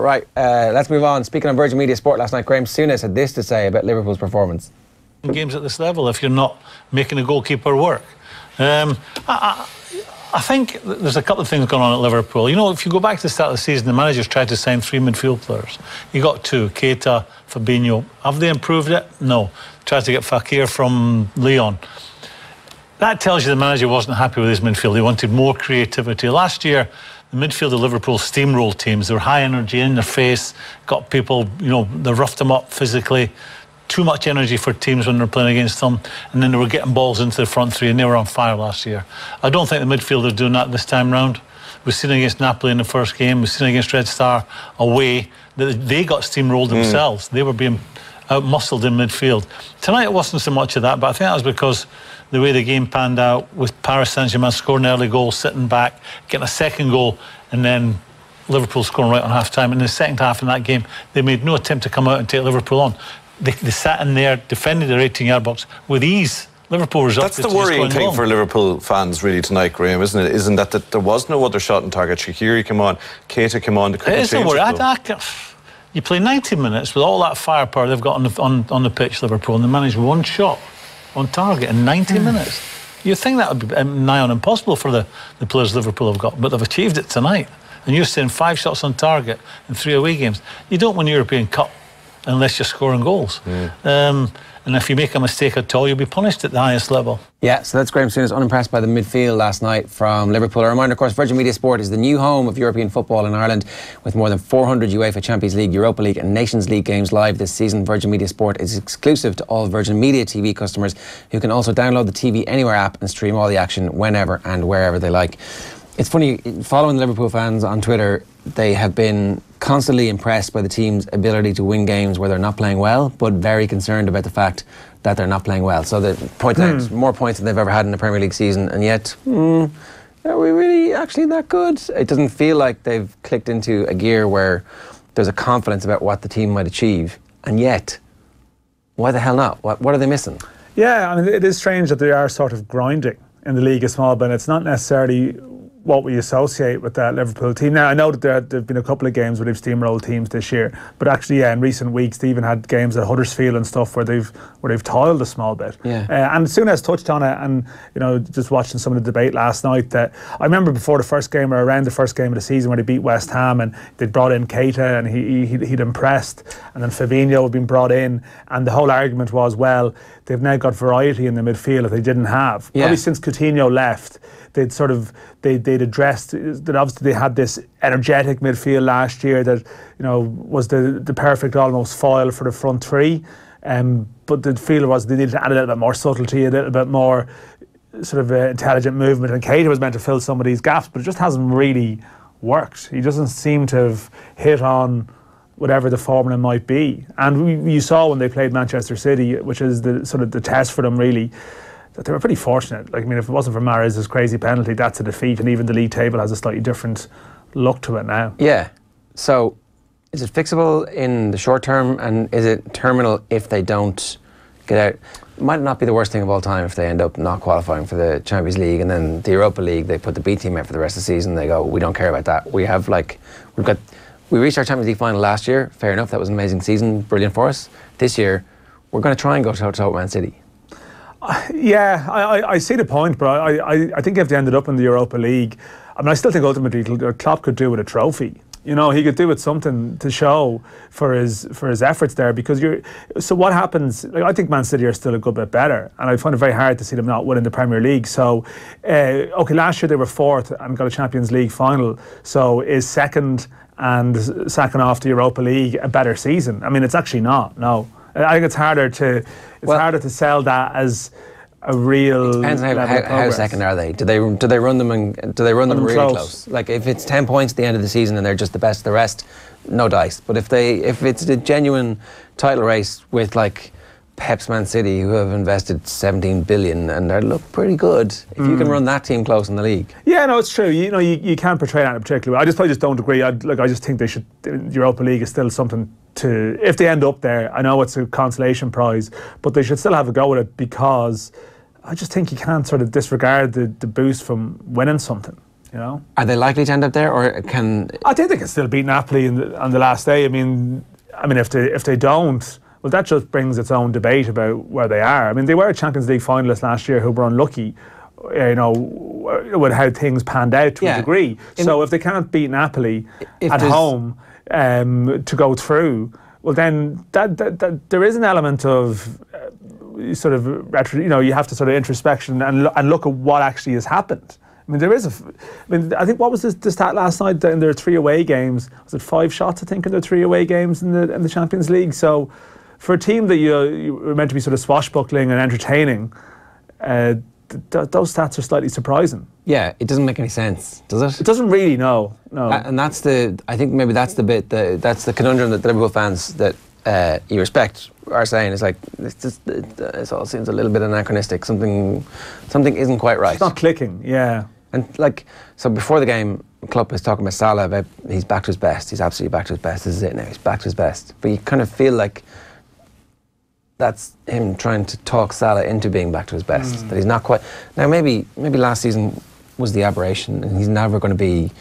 Right, let's move on. Speaking of Virgin Media Sport last night, Graeme Souness had this to say about Liverpool's performance. Games at this level, if you're not making the goalkeeper work. I think there's a couple of things going on at Liverpool. You know, if you go back to the start of the season, the managers tried to sign 3 midfield players. You got 2, Keita, Fabinho. Have they improved it? No. Tried to get Fekir from Lyon. That tells you the manager wasn't happy with his midfield. He wanted more creativity. Last year, the midfield of Liverpool steamrolled teams. They were high energy, in their face, got people, you know, they roughed them up physically. Too much energy for teams when they're playing against them, and then they were getting balls into the front 3 and they were on fire last year. I don't think the midfield are doing that this time round. We've seen against Napoli in the first game, we've seen against Red Star away, that they got steamrolled themselves. They were being out-muscled in midfield. Tonight it wasn't so much of that, but I think that was because the way the game panned out, with Paris Saint-Germain scoring an early goal, sitting back, getting a second goal, and then Liverpool scoring right on half-time. In the second half in that game, they made no attempt to come out and take Liverpool on. They sat in there, defended their 18-yard box with ease. Liverpool was up. That's the worrying thing for Liverpool fans, really, tonight, Graeme, isn't it? Isn't that there was no other shot on target? Shaqiri came on, Keita came on. It is a worry. You play 90 minutes with all that firepower they've got on the pitch, Liverpool, and they manage 1 shot on target in 90 minutes. You'd think that would be nigh on impossible for the players Liverpool have got, but they've achieved it tonight. And you're saying 5 shots on target in 3 away games. You don't win the European Cup unless you're scoring goals. And if you make a mistake at all, you'll be punished at the highest level. Yeah, so that's Graeme Souness, unimpressed by the midfield last night from Liverpool. A reminder, of course, Virgin Media Sport is the new home of European football in Ireland, with more than 400 UEFA Champions League, Europa League and Nations League games live this season. Virgin Media Sport is exclusive to all Virgin Media TV customers, who can also download the TV Anywhere app and stream all the action whenever and wherever they like. It's funny, following the Liverpool fans on Twitter, they have been constantly impressed by the team's ability to win games where they're not playing well, but very concerned about the fact that they're not playing well. So they point out more points than they've ever had in the Premier League season, and yet, are we really actually that good? It doesn't feel like they've clicked into a gear where there's a confidence about what the team might achieve, and yet, why the hell not? What are they missing? Yeah, I mean, it is strange that they are sort of grinding in the league a small bit. It's not necessarily what we associate with that Liverpool team. Now, I know that there have been a couple of games where they've steamrolled teams this year, but actually, yeah, in recent weeks, they even had games at Huddersfield and stuff where they've toiled a small bit. Yeah. And Souness touched on it, and you know, just watching some of the debate last night, that I remember before the first game, or around the first game of the season, where they beat West Ham and they'd brought in Keita and he'd impressed, and then Fabinho had been brought in, and the whole argument was, well, they've now got variety in the midfield that they didn't have. Yeah. Probably since Coutinho left, they'd addressed that obviously they had this energetic midfield last year that, you know, was the perfect almost foil for the front 3. But the feel was they needed to add a little bit more subtlety, a little bit more sort of intelligent movement. And Keita was meant to fill some of these gaps, but it just hasn't really worked. He doesn't seem to have hit on whatever the formula might be. And you saw when they played Manchester City, which is the sort of the test for them really, that they were pretty fortunate. Like, I mean, if it wasn't for Mahrez's crazy penalty, that's a defeat, and even the league table has a slightly different look to it now. Yeah. So, is it fixable in the short term, and is it terminal if they don't get out? It might not be the worst thing of all time if they end up not qualifying for the Champions League, and then the Europa League, they put the B team out for the rest of the season. They go, we don't care about that. We reached our Champions League final last year. Fair enough, that was an amazing season, brilliant for us. This year, we're going to try and go toe-to-toe with Man City. Yeah, I see the point, but I think if they ended up in the Europa League, I mean, I still think ultimately Klopp could do with a trophy. You know, he could do with something to show for his efforts there, because so what happens, like, I think Man City are still a good bit better, and I find it very hard to see them not winning the Premier League. So, okay, last year they were 4th and got a Champions League final, so is 2nd and sacking off the Europa League a better season? I mean, it's actually not, no. I think it's harder to sell that as a real. It depends on how second are they? Do they run them really close? Like, if it's 10 points at the end of the season and they're just the best of the rest, no dice. But if it's a genuine title race with like Pep's Man City, who have invested 17 billion and they look pretty good, if you can run that team close in the league. Yeah, no, it's true. You know, you can't portray that in particular. I just don't agree. I just think they should. Europa League is still something to, if they end up there. I know it's a consolation prize, but they should still have a go at it, because I just think you can't sort of disregard the boost from winning something. You know, Are they likely to end up there, or can? I think they can still beat Napoli on the last day. I mean, if they don't, well, that just brings its own debate about where they are. I mean, they were a Champions League finalist last year who were unlucky, you know, with how things panned out to a degree. So if they can't beat Napoli at home to go through, well, then that there is an element of sort of you know, you have to sort of introspection and look at what actually has happened. I mean, I think what was the stat last night in their 3 away games? Was it 5 shots? I think in their 3 away games in the Champions League. So, for a team that you were meant to be sort of swashbuckling and entertaining, those stats are slightly surprising. Yeah, it doesn't make any sense, does it? It doesn't really. No. And I think maybe that's the bit that's the conundrum that the Liverpool fans that you respect are saying is like, it all seems a little bit anachronistic. Something isn't quite right. It's not clicking. Yeah. And like, so before the game, Klopp is talking about Salah about he's back to his best. He's absolutely back to his best. This is it now. He's back to his best. But you kind of feel like that's him trying to talk Salah into being back to his best. That he's not quite. Now maybe last season was the aberration, and he's never going to be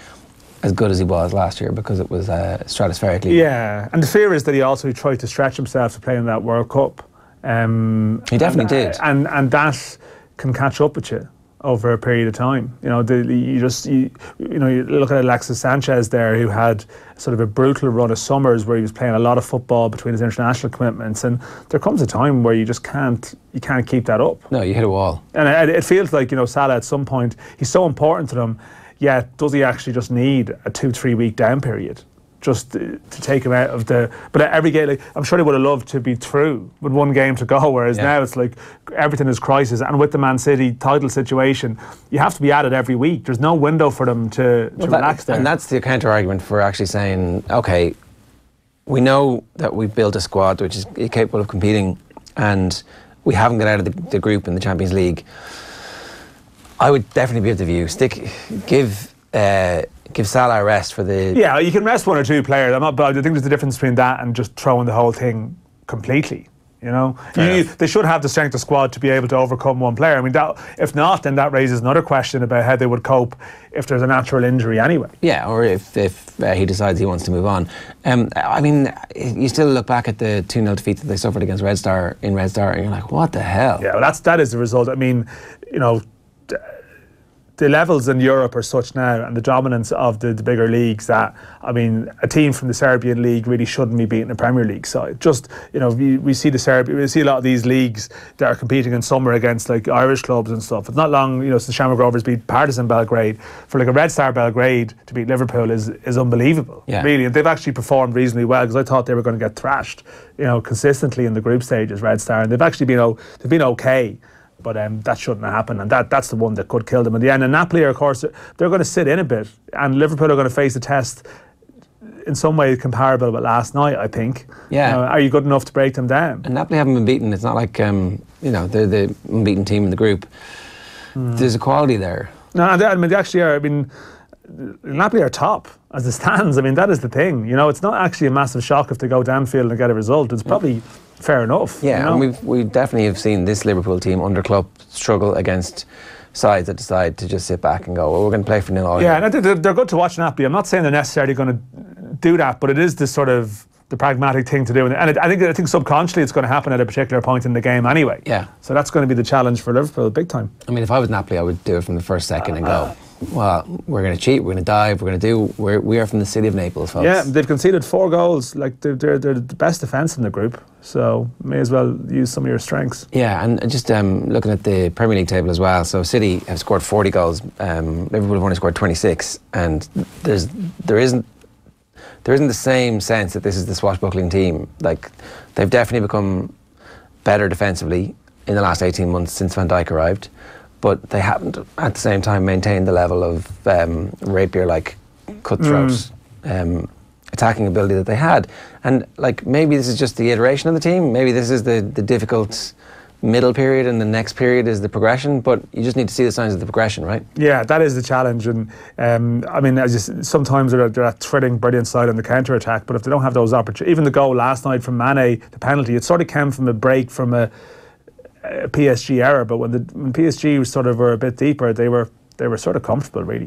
as good as he was last year because it was stratospherically. Yeah, and the fear is that he also tried to stretch himself to play in that World Cup. He definitely did, and that can catch up with you over a period of time. You know, you look at Alexis Sanchez there, who had sort of a brutal run of summers where he was playing a lot of football between his international commitments, and there comes a time where you just can't keep that up. No, you hit a wall. And it feels like, you know, Salah at some point, he's so important to them, yet does he actually just need a 2-3 week down period just to take him out of the... But every game, like, I'm sure they would have loved to be through with one game to go, whereas now it's like everything is crisis. And with the Man City title situation, you have to be at it every week. There's no window for them to relax there. And that's the counter argument for actually saying, okay, we know that we've built a squad which is capable of competing, and we haven't got out of the group in the Champions League. I would definitely be of the view, give Salah a rest for the... Yeah, you can rest 1 or 2 players. But I think there's a difference between that and just throwing the whole thing completely. You know, they should have the strength of squad to be able to overcome one player. I mean, if not, then that raises another question about how they would cope if there's a natural injury anyway. Yeah, or if he decides he wants to move on. I mean, you still look back at the 2-0 defeat that they suffered against Red Star, and you're like, what the hell? Yeah, well, that is the result. I mean, you know, the levels in Europe are such now, and the dominance of the bigger leagues, that, I mean, a team from the Serbian league really shouldn't be beating a Premier League side. Just, you know, we see a lot of these leagues that are competing in summer against like Irish clubs and stuff. It's not long, you know, since Shamrock Rovers beat Partizan Belgrade. For like a Red Star Belgrade to beat Liverpool is unbelievable, really. And they've actually performed reasonably well, because I thought they were going to get thrashed, you know, consistently in the group stages, Red Star, and they've actually been okay. But that shouldn't have happened, and that's the one that could kill them in the end. And Napoli, of course, they're going to sit in a bit, and Liverpool are going to face a test in some way comparable with last night, I think. Yeah. Are you good enough to break them down? And Napoli haven't been beaten. It's not like, you know, they're the unbeaten team in the group. There's a quality there. No, I mean, they actually are. I mean, Napoli are top as it stands. I mean, that is the thing. You know, it's not actually a massive shock if they go downfield and get a result. It's probably... fair enough. Yeah, you know? And we definitely have seen this Liverpool team under Klopp struggle against sides that decide to just sit back and go, well, we're going to play for nil all year. Yeah, and they're good to watch Napoli. I'm not saying they're necessarily going to do that, but it is this sort of the pragmatic thing to do. And I think subconsciously it's going to happen at a particular point in the game anyway. Yeah. So that's going to be the challenge for Liverpool, big time. I mean, if I was Napoli, I would do it from the first second and go, well, we're going to cheat, we're going to dive, we are from the city of Naples, folks. Yeah, they've conceded 4 goals. Like, they're the best defence in the group, so may as well use some of your strengths. Yeah, and just looking at the Premier League table as well, so City have scored 40 goals, Liverpool have only scored 26, and there isn't the same sense that this is the swashbuckling team. Like, they've definitely become better defensively in the last 18 months since Van Dijk arrived, but they haven't at the same time maintained the level of rapier-like cutthroat attacking ability that they had. And like, maybe this is just the iteration of the team, maybe this is the difficult middle period and the next period is the progression, but you just need to see the signs of the progression, right? Yeah, that is the challenge. And I mean, sometimes they're that threading brilliant side on the counter-attack, but if they don't have those opportunities, even the goal last night from Mane, the penalty, it sort of came from a break from a PSG error, but when PSG were a bit deeper, they were sort of comfortable, really.